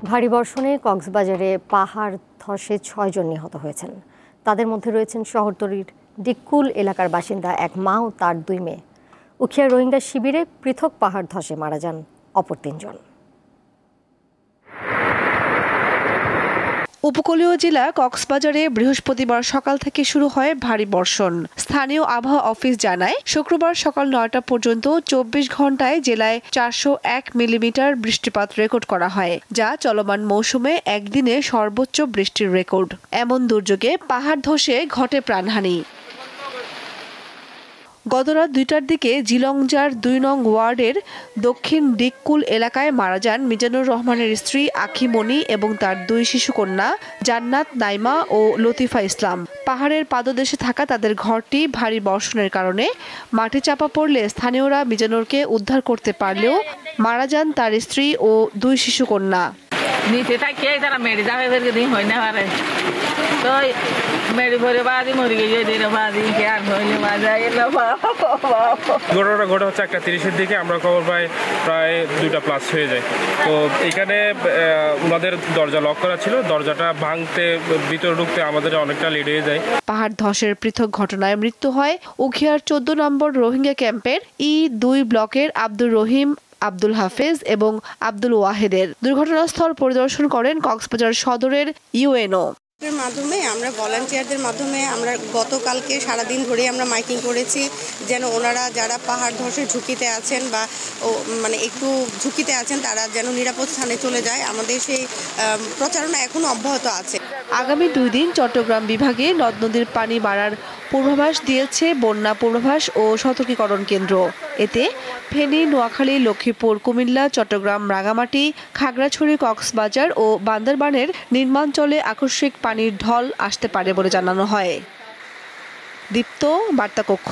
ভারী বর্ষণে কক্সবাজারে পাহাড় ধসে ৬ জন নিহত হয়েছেন। তাদের মধ্যে রয়েছেন শহরতলির ডিক্কুল এলাকার বাসিন্দা এক মা ও তার ২ মেয়ে। উখিয়া রোহিঙ্গা শিবিরে পৃথক পাহাড় ধসে মারা যান অপর ৩ জন। উপকূলীয় জেলা কক্সবাজারে বৃহস্পতিবার সকাল থেকে শুরু হয় ভারী বর্ষণ। স্থানীয় আবহাওয়া অফিস জানায়, শুক্রবার সকাল ৯টা পর্যন্ত ২৪ ঘন্টায় জেলায় ৪০১ মিলিমিটার বৃষ্টিপাত রেকর্ড করা হয়, যা চলমান মৌসুমে একদিনে সর্বোচ্চ বৃষ্টির রেকর্ড। এমন দুর্যোগে পাহাড় ধসে ঘটে প্রাণহানি। গতরাত ২টার দিকে জিলংজার ২ নং ওয়ার্ডের দক্ষিণ ডিক্কুল এলাকায় মারা যান মিজানুর রহমানের স্ত্রী আখিমণি এবং তার ২ শিশুকন্যা জান্নাত নাইমা ও লতিফা ইসলাম। পাহাড়ের পাদদেশে থাকা তাদের ঘরটি ভারী বর্ষণের কারণে মাটি চাপা পড়লে স্থানীয়রা মিজানুরকে উদ্ধার করতে পারলেও মারা যান তার স্ত্রী ও ২ শিশুকন্যা। নিচে থাকিয়ে তারা মেরে যাবে দিন হয় না পারে তো মেরে ভরে বাদি মরে গিয়ে দিন বাদি কে আর হইলে বাজায় না। ঘটনাটা ঘটে হচ্ছে 1:30-এর দিকে, আমরা খবর পাই প্রায় 2টা প্লাস হয়ে যায়। তো এখানে ওনাদের দরজা লক করা ছিল, দরজাটা ভাঙতে ভিতরে ঢুকতে আমাদের অনেকটা লেট হয়ে যায়। পাহাড় ধসের পৃথক ঘটনায় মৃত্যু হয় উখিয়ার 14 নম্বর রোহিঙ্গা ক্যাম্পের E2 ব্লকের আব্দুর রহিম, আব্দুল হাফেজ এবং আব্দুল ওয়াহেদের। দুর্ঘটনাস্থল পরিদর্শন করেন কক্সবাজার সদরের ইউএনও। মাধ্যমে আমরা ভলান্টিয়ারদের মাধ্যমে আমরা গতকালকে সারাদিন ধরে আমরা মাইকিং করেছি যেন ওনারা যারা পাহাড় ধসের ঝুঁকিতে আছেন বা একটু ঝুঁকিতে আছেন তারা যেন নিরাপদ স্থানে চলে যায়। আমাদের সেই প্রচারণা এখনো অব্যাহত আছে। আগামী 2 দিন চট্টগ্রাম বিভাগে নদ নদীর পানি বাড়ার পূর্বাভাস দিয়েছে বন্যা পূর্বাভাস ও সতর্কীকরণ কেন্দ্র। এতে ফেনী, নোয়াখালী, লক্ষ্মীপুর, কুমিল্লা, চট্টগ্রাম, রাঙামাটি, খাগড়াছড়ি, কক্সবাজার ও বান্দরবানের নিম্নাঞ্চলে আকস্মিক পানির ঢল আসতে পারে বলে জানানো হয়। দীপ্ত, বার্তা কক্ষ।